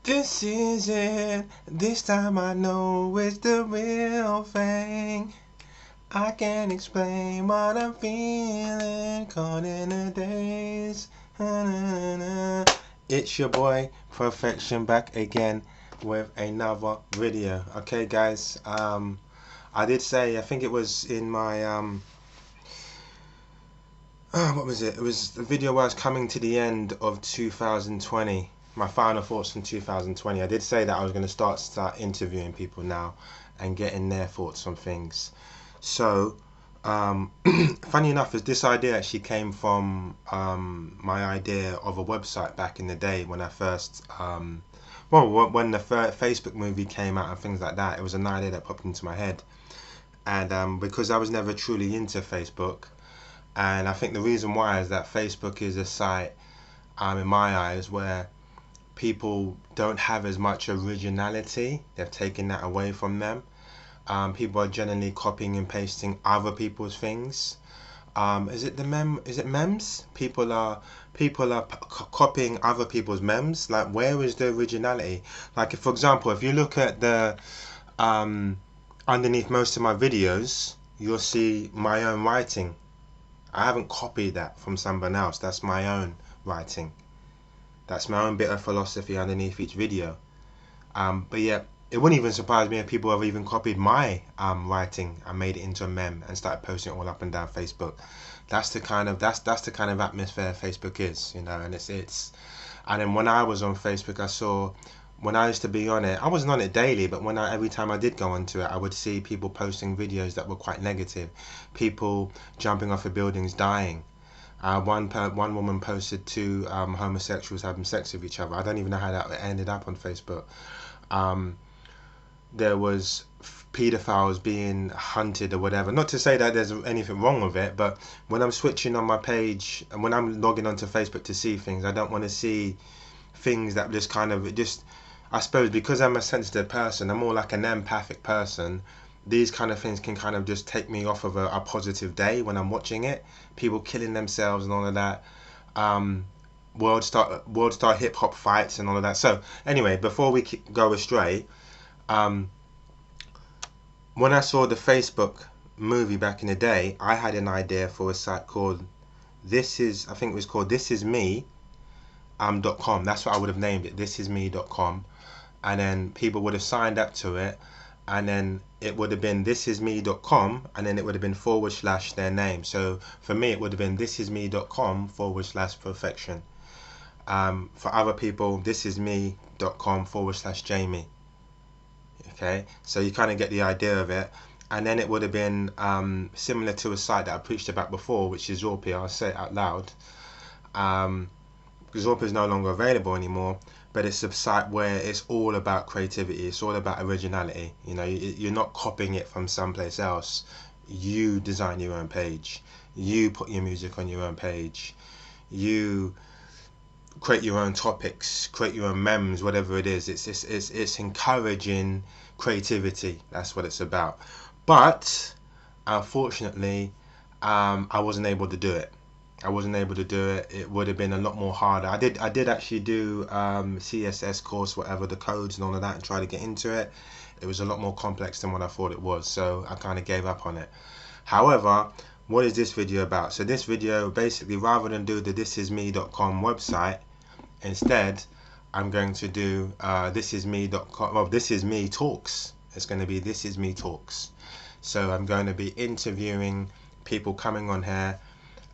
This is it. This time I know it's the real thing. I can't explain what I'm feeling. Caught in the days. It's your boy Perfection back again with another video. Okay, guys. I did say, I think it was in my what was it? It was the video where I was coming to the end of 2020. My final thoughts from 2020. I did say that I was going to start interviewing people now and getting their thoughts on things. So, funny enough, is this idea actually came from my idea of a website back in the day when I first, when the Facebook movie came out and things like that. It was an idea that popped into my head, and because I was never truly into Facebook. And I think the reason why is that Facebook is a site, in my eyes, where people don't have as much originality. They've taken that away from them. People are generally copying and pasting other people's things. Is it memes? People are copying other people's memes. Like, where is the originality? Like, if, for example, if you look at the underneath most of my videos, you'll see my own writing. I haven't copied that from someone else. That's my own writing. That's my own bit of philosophy underneath each video. But yeah, it wouldn't even surprise me if people have even copied my writing and made it into a meme and started posting it all up and down Facebook. That's the kind of atmosphere Facebook is, you know. And it's and then when I was on Facebook, I saw, when I used to be on it, I wasn't on it daily, but every time I did go onto it, I would see people posting videos that were quite negative. People jumping off of buildings, dying. One woman posted two homosexuals having sex with each other. I don't even know how that ended up on Facebook. There was pedophiles being hunted or whatever. Not to say that there's anything wrong with it, but when I'm switching on my page and when I'm logging onto Facebook to see things, I don't want to see things that just kind of I suppose because I'm a sensitive person, I'm more like an empathic person. These kind of things can kind of just take me off of a positive day when I'm watching it. People killing themselves and all of that. World star hip hop fights and all of that. So anyway, before we go astray, when I saw the Facebook movie back in the day, I had an idea for a site called I think it was called thisisme.com. That's what I would have named it, thisisme.com. And then people would have signed up to it, and then it would have been thisisme.com, and then it would have been / their name. So for me, it would have been thisisme.com / perfection. For other people, thisisme.com / Jamie. Okay, so you kind of get the idea of it. And then it would have been similar to a site that I preached about before, which is Zorpia. I'll say it out loud. Because Zorpia is no longer available anymore, but it's a site where it's all about creativity. It's all about originality. You know, you're not copying it from someplace else. You design your own page. You put your music on your own page. You create your own topics, create your own memes, whatever it is. It's encouraging creativity. That's what it's about. But unfortunately, I wasn't able to do it. It would have been a lot more harder. I did actually do CSS course, whatever, the codes and all of that, and try to get into it. It was a lot more complex than what I thought it was, so I kind of gave up on it. However, what is this video about? So this video, basically, rather than do the thisisme.com website, instead I'm going to do thisisme.com. Well, This Is Me Talks. It's going to be This Is Me Talks. So I'm going to be interviewing people coming on here,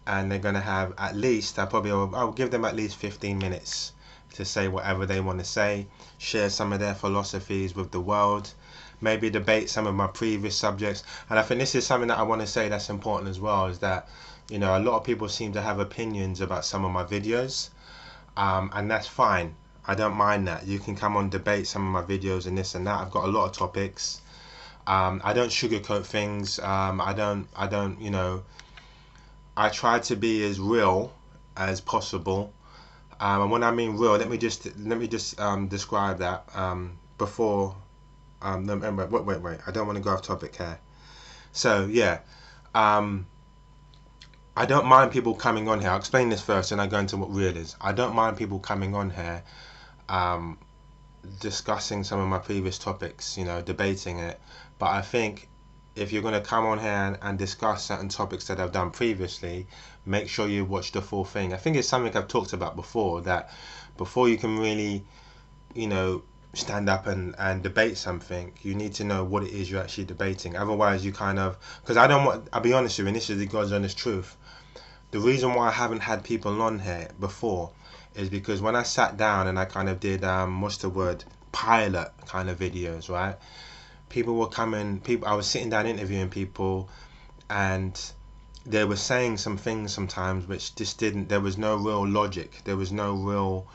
and they're going to have at least, I'll give them at least 15 minutes to say whatever they want to say, share some of their philosophies with the world, maybe debate some of my previous subjects. And I think this is something that I want to say that's important as well, is that, you know, a lot of people seem to have opinions about some of my videos, and that's fine. I don't mind that. You can come on, debate some of my videos and this and that. I've got a lot of topics. I don't sugarcoat things. I don't, you know, I try to be as real as possible. And when I mean real, let me just describe that before. Wait. I don't want to go off topic here. So yeah, I don't mind people coming on here. I'll explain this first, and I go into what real is. I don't mind people coming on here discussing some of my previous topics, debating it. But I think if you're going to come on here and discuss certain topics that I've done previously, make sure you watch the full thing. I think it's something I've talked about before, that before you can really, stand up and debate something, you need to know what it is you're actually debating. Otherwise, you kind of, because I'll be honest with you, and this is the God's honest truth. The reason why I haven't had people on here before is because when I sat down and I kind of did, what's the word, pilot kind of videos, right? People were coming, I was sitting down interviewing people, and they were saying some things sometimes which just didn't, there was no real logic, there was no real,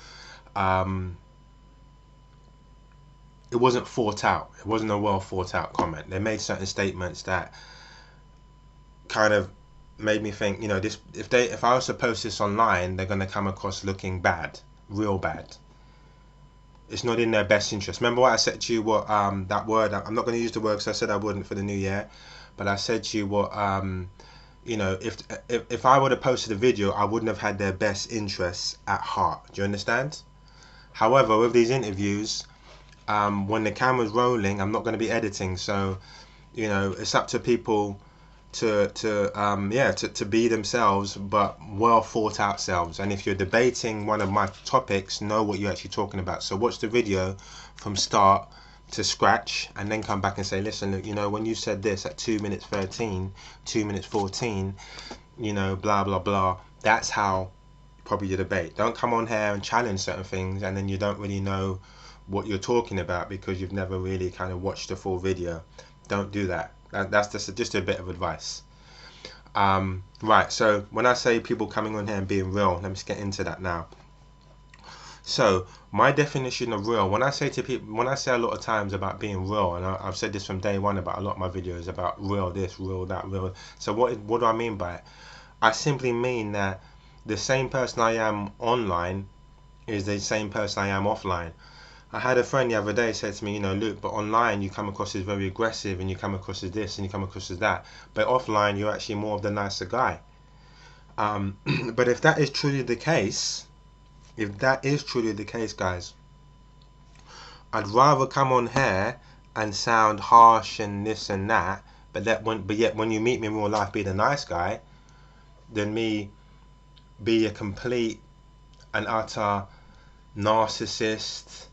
it wasn't thought out, it wasn't a well thought out comment. They made certain statements that kind of made me think, this, if I was to post this online, they're going to come across looking bad, real bad. It's not in their best interest. Remember what I said to you, what that word, I'm not going to use the word because I said I wouldn't for the new year, but I said to you what, if I would have posted a video, I wouldn't have had their best interests at heart. Do you understand? However, with these interviews, when the camera's rolling, I'm not going to be editing, so it's up to people to be themselves, but well thought out selves. And if you're debating one of my topics, know what you're actually talking about. So watch the video from start to scratch, and then come back and say, listen, look, when you said this at 2 minutes 13, 2 minutes 14, blah blah blah, that's how probably you debate. Don't come on here and challenge certain things and then you don't really know what you're talking about because you've never really kind of watched the full video. Don't do that. That's just a bit of advice. Right, so when I say people coming on here and being real, let me just get into that now. So my definition of real, when I say to people, when I say a lot of times about being real, and I've said this from day one about a lot of my videos about real this, real that, real. So what do I mean by it? I simply mean that the same person I am online is the same person I am offline. I had a friend the other day say to me, Luke, but online you come across as very aggressive and you come across as this and you come across as that. But offline you're actually more of the nicer guy. But if that is truly the case, guys, I'd rather come on here and sound harsh and this and that, but yet when you meet me in real life be the nice guy, than me be a complete and utter narcissist,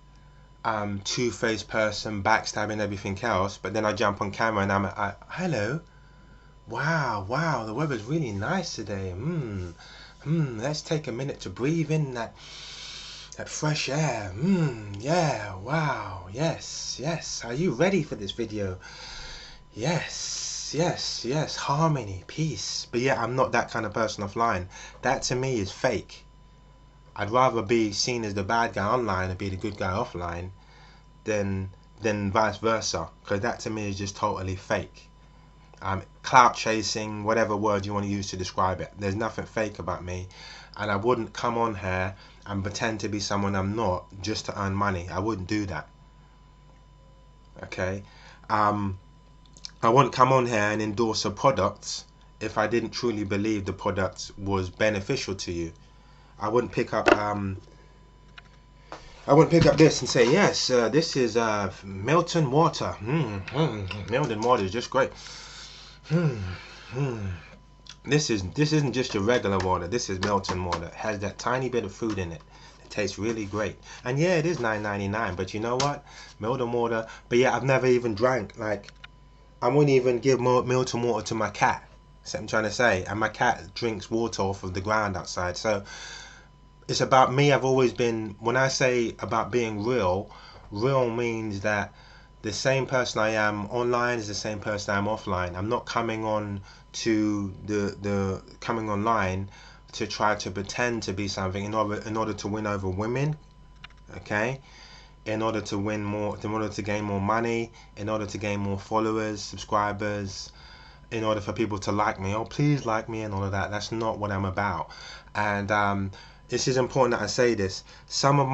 two-faced person, backstabbing everything else. But then I jump on camera and I'm hello, wow, the weather's really nice today. Let's take a minute to breathe in that fresh air. Yeah, wow, yes. Are you ready for this video? Yes. Harmony, peace. But yeah, I'm not that kind of person offline. That to me is fake. I'd rather be seen as the bad guy online and be the good guy offline than vice versa, because that to me is just totally fake. Clout chasing, whatever word you want to use to describe it. There's nothing fake about me, and I wouldn't come on here and pretend to be someone I'm not just to earn money. I wouldn't do that. Okay. I wouldn't come on here and endorse a product if I didn't truly believe the product was beneficial to you. I wouldn't pick up this and say, yes, this is Milton water. Milton water is just great. This isn't just your regular water. This is Milton water. It has that tiny bit of food in it. It tastes really great. And yeah, it is $9.99. But you know what? Milton water. But yeah, I've never even drank. Like, I wouldn't even give Milton water to my cat. That's what I'm trying to say. And my cat drinks water off of the ground outside. So it's about me. I've always been, when I say about being real means that the same person I am online is the same person I am offline. I'm not coming on to coming online to try to pretend to be something in order to win over women, okay? In order to win more, in order to gain more money, in order to gain more followers, subscribers, in order for people to like me. Oh, please like me and all of that. That's not what I'm about. And this is important that I say this. Some of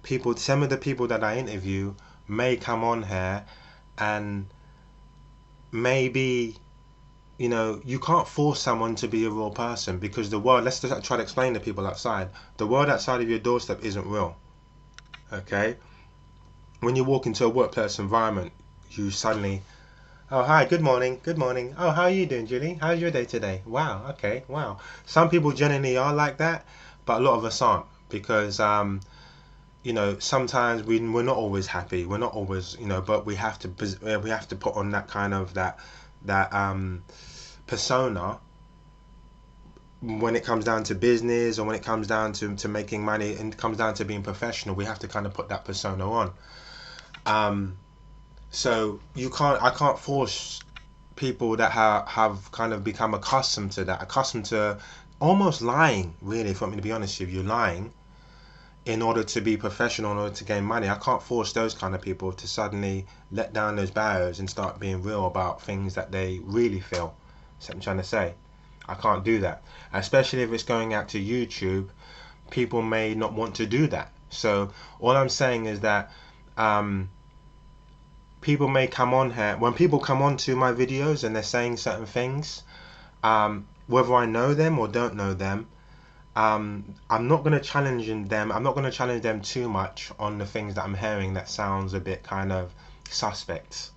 the people that I interview may come on here and maybe, you can't force someone to be a real person, because the world, let's just try to explain to people outside, the world outside of your doorstep isn't real. Okay? when you walk into a workplace environment, you suddenly, oh hi, good morning, good morning. Oh, how are you doing, Julie? How's your day today? Wow, okay, wow. Some people generally are like that, but a lot of us aren't because sometimes we're not always happy. We're not always, but we have to put on that kind of that persona when it comes down to business, or when it comes down to making money, and it comes down to being professional. We have to kind of put that persona on. Um, so I can't force people that have kind of become accustomed to that, accustomed to almost lying, really, for me to be honest with you, lying in order to be professional, in order to gain money. I can't force those kind of people to suddenly let down those barriers and start being real about things that they really feel. That's what I'm trying to say. I can't do that, especially if it's going out to YouTube. People may not want to do that. So all I'm saying is that um, people may come on here, when people come on to my videos and they're saying certain things, whether I know them or don't know them, I'm not going to challenge them. I'm not going to challenge them too much on the things that I'm hearing that sounds a bit kind of suspect.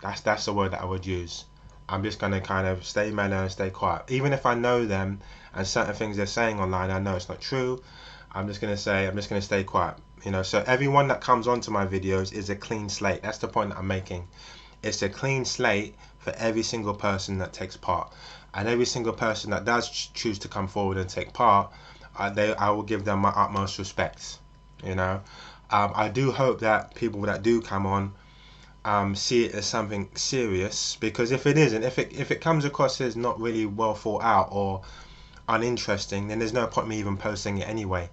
That's the word that I would use. I'm just going to kind of stay mellow and stay quiet. Even if I know them and certain things they're saying online, I know it's not true. I'm just going to stay quiet. So everyone that comes onto my videos is a clean slate. That's the point that I'm making. It's a clean slate for every single person that takes part. And every single person that does choose to come forward and take part, I will give them my utmost respect. I do hope that people that do come on see it as something serious, because if it isn't, if it comes across as not really well thought out or uninteresting, then there's no point me even posting it anyway.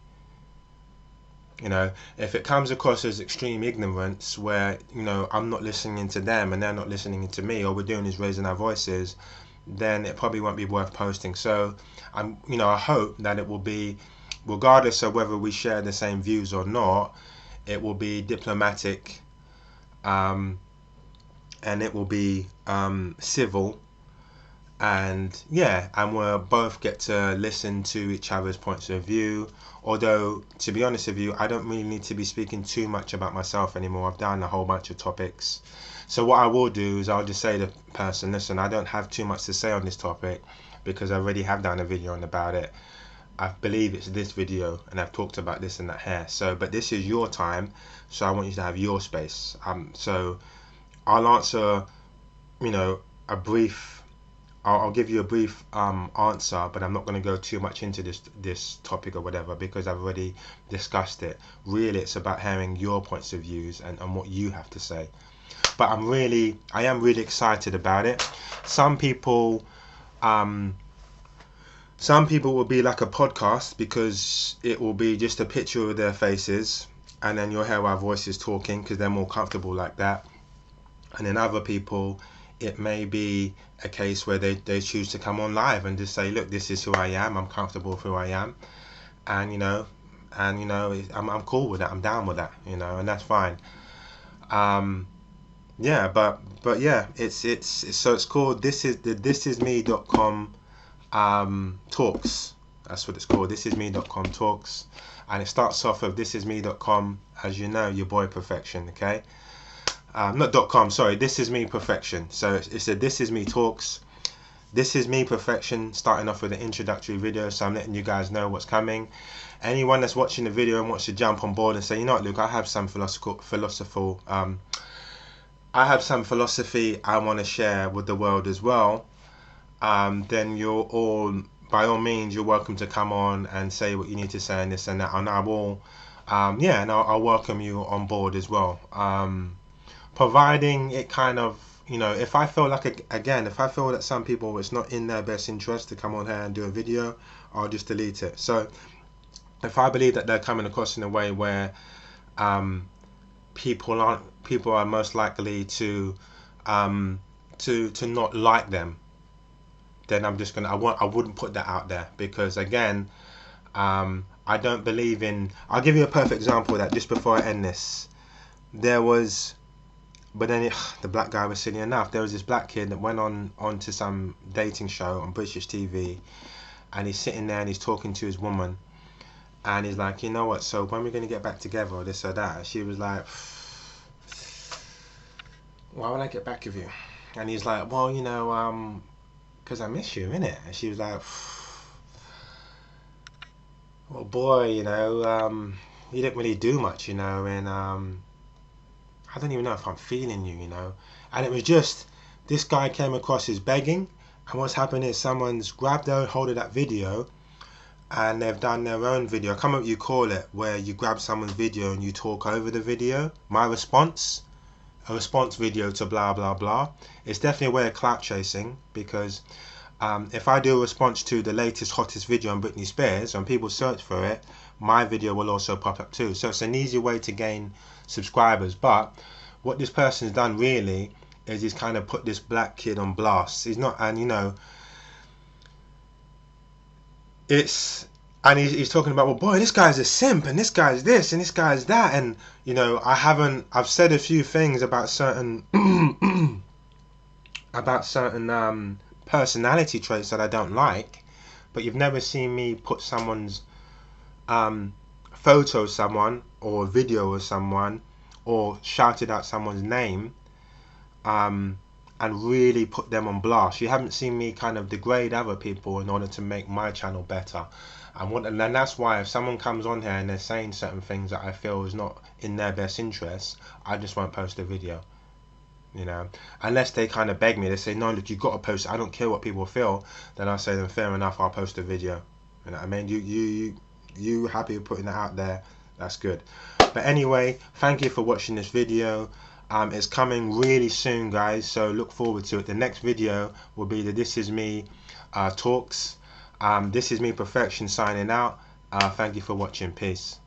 If it comes across as extreme ignorance, where I'm not listening to them and they're not listening to me, all we're doing is raising our voices, then it probably won't be worth posting. So I hope that it will be, regardless of whether we share the same views or not, it will be diplomatic, and it will be civil, and we'll both get to listen to each other's points of view. Although, to be honest with you, I don't really need to be speaking too much about myself anymore. I've done a whole bunch of topics. So what I will do is I'll just say to the person, listen, I don't have too much to say on this topic because I already have done a video on about it. I believe it's this video and I've talked about this and that here. So, but this is your time, so I want you to have your space. So I'll answer, a brief, I'll give you a brief answer, but I'm not going to go too much into this topic or whatever, because I've already discussed it. Really, it's about hearing your points of views and what you have to say. But I am really excited about it. Some people will be like a podcast, because it will be just a picture of their faces, and then you'll hear our voices talking because they're more comfortable like that. And then other people, it may be a case where they choose to come on live and just say, look, this is who I am, I'm comfortable with who I am, and I'm cool with that, I'm down with that, and that's fine. But yeah, it's called thisisme.com talks. That's what it's called, thisisme.com talks, and it starts off with thisisme.com, as you know, your boy Perfection, okay? Not .com, sorry, This Is Me Perfection. So it's a This Is Me Talks. This Is Me Perfection, starting off with an introductory video, so I'm letting you guys know what's coming. Anyone that's watching the video and wants to jump on board and say, you know what, Luke, I have some philosophy I want to share with the world as well, then you're all, by all means, you're welcome to come on and say what you need to say and this and that, and I will, I'll welcome you on board as well. Providing it kind of, if I feel like, if I feel that some people, it's not in their best interest to come on here and do a video, I'll just delete it. So if I believe that they're coming across in a way where people are most likely to not like them, then I wouldn't put that out there, because again, I don't believe in, I'll give you a perfect example of that just before I end this. But then the black guy was silly enough. There was this black kid that went on to some dating show on British TV, and he's sitting there and he's talking to his woman, And he's like, you know what, so when we're going to get back together or this or that? And she was like, why would I get back with you? And he's like, well, you know, because I miss you, innit? And she was like, well, boy, you know, you didn't really do much, you know, and I don't even know if I'm feeling you, you know. And it was just, this guy came across as begging, and what's happened is someone's grabbed a hold of that video and they've done their own video. I can't remember what you call it, where you grab someone's video and you talk over the video. My response, a response video to blah blah blah. It's definitely a way of clout chasing, because if I do a response to the latest hottest video on Britney Spears and people search for it, my video will also pop up too. So it's an easy way to gain subscribers. But what this person's done really is he's kind of put this black kid on blast. He's not, and you know, it's, and he's talking about, well, boy, this guy's a simp, and this guy's this, and this guy's that, and you know, I've said a few things about certain about certain personality traits that I don't like, but you've never seen me put someone's photo of someone or video of someone or shouted out someone's name and really put them on blast. You haven't seen me kind of degrade other people in order to make my channel better. And that's why if someone comes on here and they're saying certain things that I feel is not in their best interest, I just won't post a video. You know, unless they kind of beg me, they say, no, look, you got to post it. I don't care what people feel. Then I say, then fair enough, I'll post a video. You know what I mean? You happy with putting it out there? That's good. But anyway, thank you for watching this video. It's coming really soon, guys, so look forward to it. The next video will be the This Is Me talks. This is me Perfection signing out. Thank you for watching. Peace.